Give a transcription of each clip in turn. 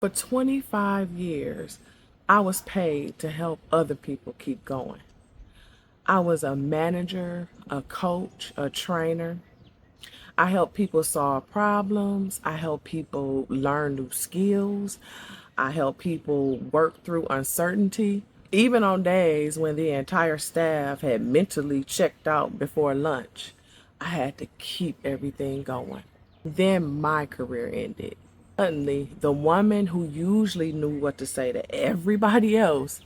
For 25 years, I was paid to help other people keep going. I was a manager, a coach, a trainer. I help people solve problems. I help people learn new skills. I help people work through uncertainty. Even on days when the entire staff had mentally checked out before lunch, I had to keep everything going. Then my career ended. Suddenly, the woman who usually knew what to say to everybody else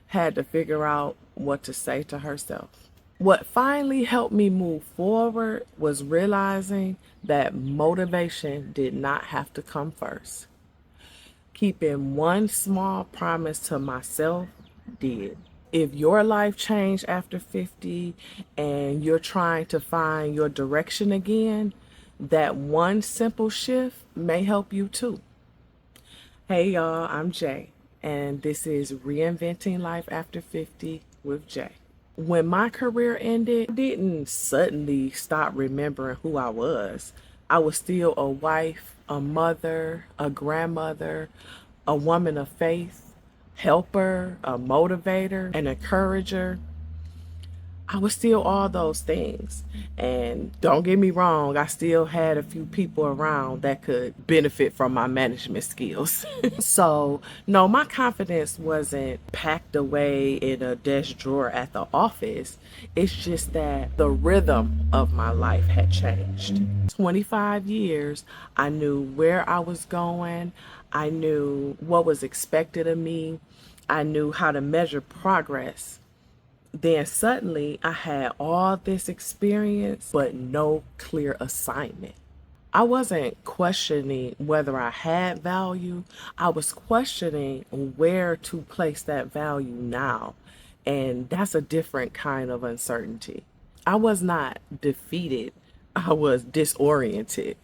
had to figure out what to say to herself. What finally helped me move forward was realizing that motivation did not have to come first. Keeping one small promise to myself did. If your life changed after 50 and you're trying to find your direction again, that one simple shift may help you too. Hey y'all, I'm Jay, and this is Reinventing Life After 50 with Jay. When my career ended, I didn't suddenly stop remembering who I was. I was still a wife, a mother, a grandmother, a woman of faith, helper, a motivator, an encourager. I was still all those things. And don't get me wrong, I still had a few people around that could benefit from my management skills. So, no, my confidence wasn't packed away in a desk drawer at the office. It's just that the rhythm of my life had changed. 25 years, I knew where I was going, I knew what was expected of me, I knew how to measure progress. Then suddenly I had all this experience, but no clear assignment. I wasn't questioning whether I had value. I was questioning where to place that value now. And that's a different kind of uncertainty. I was not defeated. I was disoriented.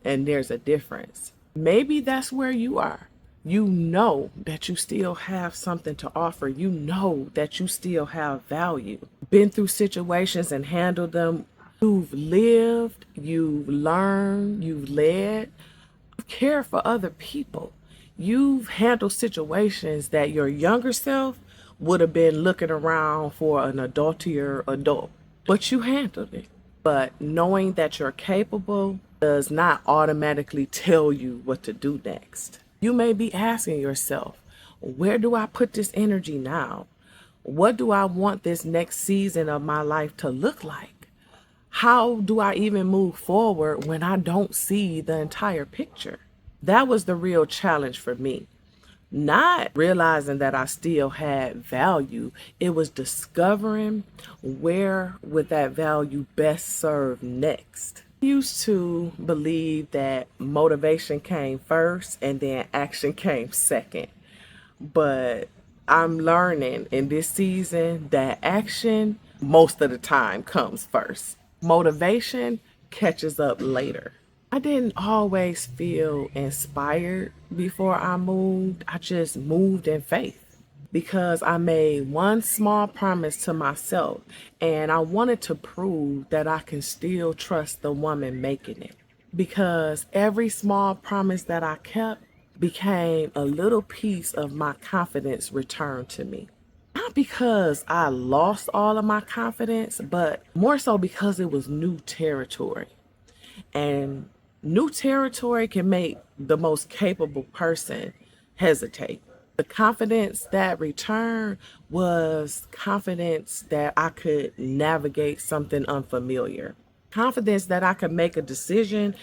And there's a difference. Maybe that's where you are. You know that you still have something to offer. You know that you still have value. Been through situations and handled them. You've lived, you've learned, you've led. You care for other people. You've handled situations that your younger self would have been looking around for an adultier adult. But you handled it. But knowing that you're capable does not automatically tell you what to do next. You may be asking yourself, where do I put this energy now? What do I want this next season of my life to look like? How do I even move forward when I don't see the entire picture? That was the real challenge for me. Not realizing that I still had value, it was discovering where would that value best serve next. I used to believe that motivation came first and then action came second. But I'm learning in this season that action most of the time comes first. Motivation catches up later. I didn't always feel inspired before I moved. I just moved in faith because I made one small promise to myself and I wanted to prove that I can still trust the woman making it. Because every small promise that I kept became a little piece of my confidence returned to me. Not because I lost all of my confidence, but more so because it was new territory. And new territory can make the most capable person hesitate. The confidence that returned was confidence that I could navigate something unfamiliar. Confidence that I could make a decision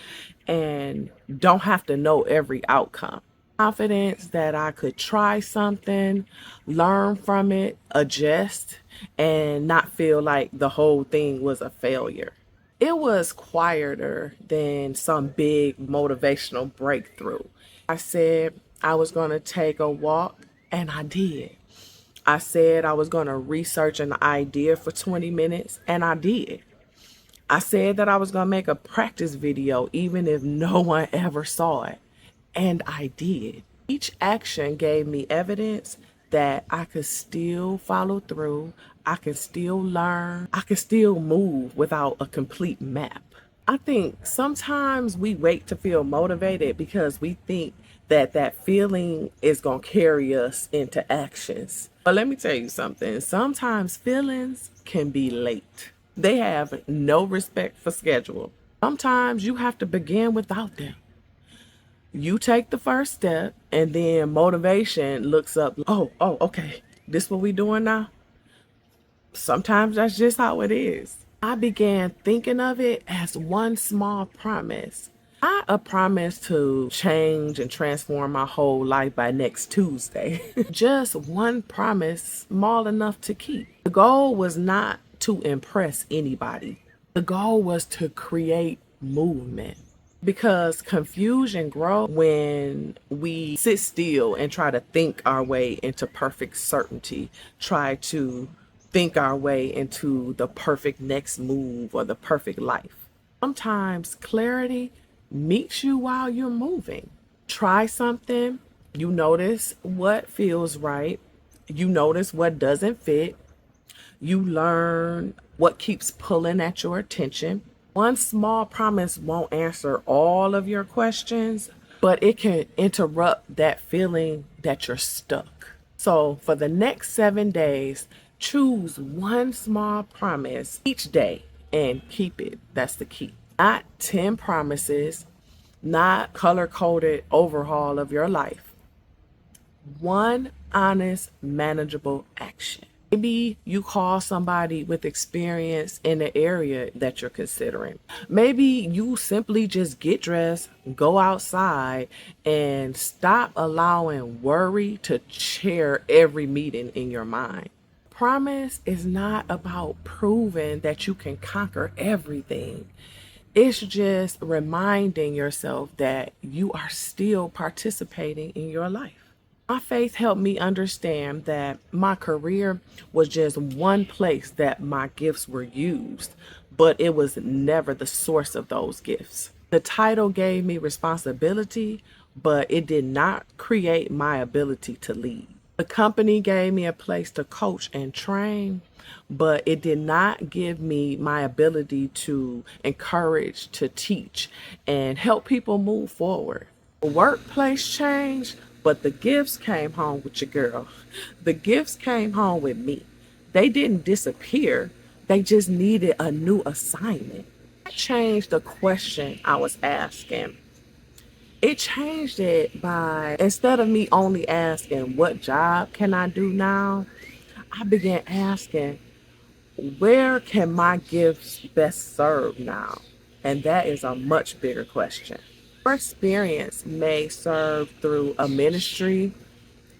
and don't have to know every outcome. Confidence that I could try something, learn from it, adjust, and not feel like the whole thing was a failure. It was quieter than some big motivational breakthrough. I said I was going to take a walk, and I did. I said I was going to research an idea for 20 minutes, and I did. I said that I was going to make a practice video, even if no one ever saw it, and I did. Each action gave me evidence that I could still follow through, I could still learn, I could still move without a complete map. I think sometimes we wait to feel motivated because we think that feeling is going to carry us into actions. But let me tell you something. Sometimes feelings can be late. They have no respect for schedule. Sometimes you have to begin without them. You take the first step and then motivation looks up. Oh, okay. This what we doing now? Sometimes that's just how it is. I began thinking of it as one small promise. Not a promise to change and transform my whole life by next Tuesday. Just one promise small enough to keep. The goal was not to impress anybody. The goal was to create movement. Because confusion grows when we sit still and try to think our way into perfect certainty, try to think our way into the perfect next move or the perfect life. Sometimes clarity meets you while you're moving. Try something, you notice what feels right, you notice what doesn't fit, you learn what keeps pulling at your attention. One small promise won't answer all of your questions, but it can interrupt that feeling that you're stuck. So for the next 7 days, choose one small promise each day and keep it. That's the key. Not 10 promises, not color-coded overhaul of your life. One honest, manageable action. Maybe you call somebody with experience in the area that you're considering. Maybe you simply just get dressed, go outside, and stop allowing worry to chair every meeting in your mind. Promise is not about proving that you can conquer everything. It's just reminding yourself that you are still participating in your life. My faith helped me understand that my career was just one place that my gifts were used, but it was never the source of those gifts. The title gave me responsibility, but it did not create my ability to lead. The company gave me a place to coach and train, but it did not give me my ability to encourage, to teach, and help people move forward. The workplace changed, but the gifts came home with your girl. The gifts came home with me. They didn't disappear. They just needed a new assignment. I changed the question I was asking. It changed it by, instead of me only asking, what job can I do now? I began asking, where can my gifts best serve now? And that is a much bigger question. Your experience may serve through a ministry,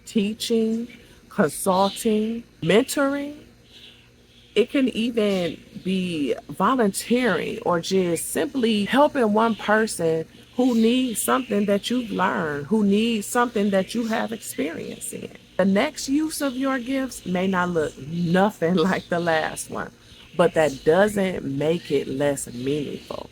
teaching, consulting, mentoring. It can even be volunteering or just simply helping one person who needs something that you've learned, who needs something that you have experience in. The next use of your gifts may not look nothing like the last one, but that doesn't make it less meaningful.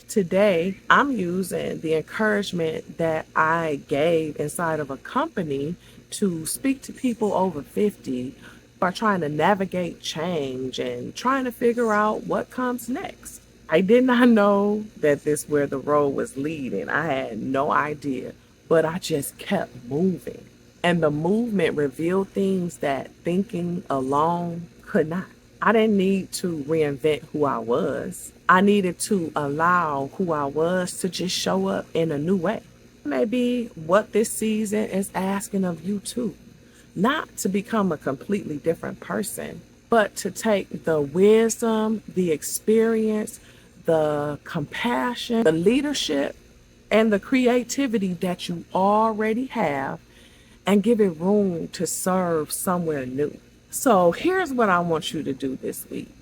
Today, I'm using the encouragement that I gave inside of a company to speak to people over 50 who are trying to navigate change and trying to figure out what comes next. I did not know that this where the road was leading. I had no idea, but I just kept moving. And the movement revealed things that thinking alone could not. I didn't need to reinvent who I was. I needed to allow who I was to just show up in a new way. Maybe what this season is asking of you too. Not to become a completely different person, but to take the wisdom, the experience, the compassion, the leadership, and the creativity that you already have and give it room to serve somewhere new. So here's what I want you to do this week.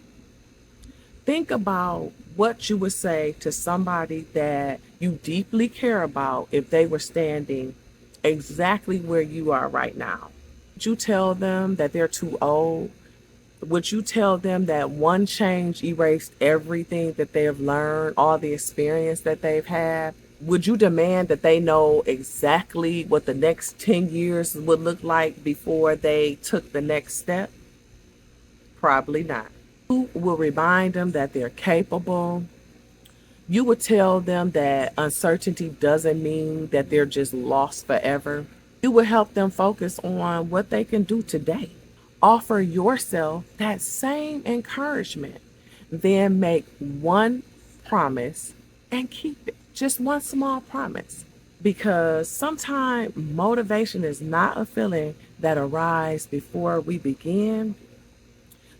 Think about what you would say to somebody that you deeply care about if they were standing exactly where you are right now. Would you tell them that they're too old? Would you tell them that one change erased everything that they have learned, all the experience that they've had? Would you demand that they know exactly what the next 10 years would look like before they took the next step? Probably not. You will remind them that they're capable, You would tell them that uncertainty doesn't mean that they're just lost forever. You would help them focus on what they can do today. Offer yourself that same encouragement. Then make one promise and keep it. Just one small promise. Because sometimes motivation is not a feeling that arises before we begin.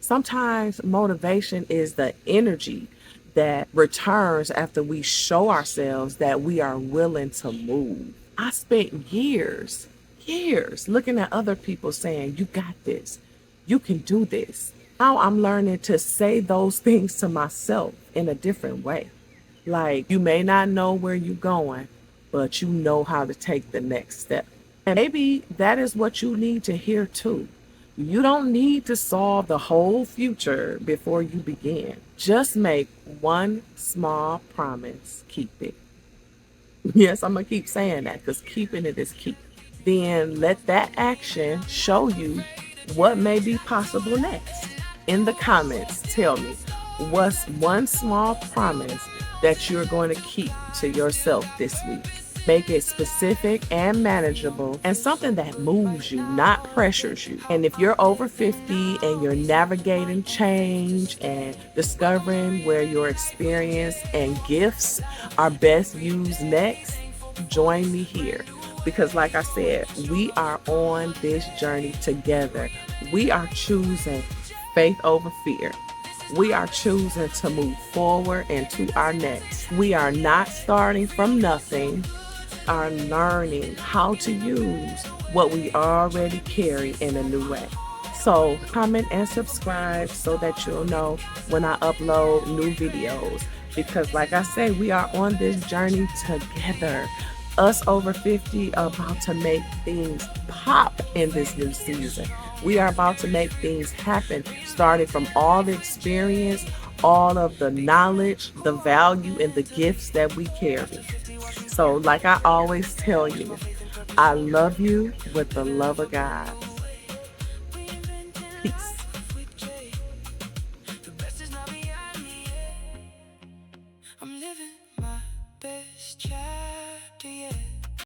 Sometimes motivation is the energy that returns after we show ourselves that we are willing to move. I spent years looking at other people saying, you got this, you can do this. Now I'm learning to say those things to myself in a different way. Like, you may not know where you're going, but you know how to take the next step. And maybe that is what you need to hear too. You don't need to solve the whole future before you begin. Just make one small promise, keep it. Yes, I'm going to keep saying that because keeping it is key. Then let that action show you what may be possible next. In the comments, tell me what's one small promise that you're going to keep to yourself this week. Make it specific and manageable and something that moves you, not pressures you. And if you're over 50 and you're navigating change and discovering where your experience and gifts are best used next, join me here. Because like I said, we are on this journey together. We are choosing faith over fear. We are choosing to move forward into our next. We are not starting from nothing, are learning how to use what we already carry in a new way. So comment and subscribe so that you'll know when I upload new videos. Because like I say, we are on this journey together. Us over 50 are about to make things pop in this new season. We are about to make things happen, starting from all the experience, all of the knowledge, the value, and the gifts that we carry. So like I always tell you, I love you with the love of God. Peace.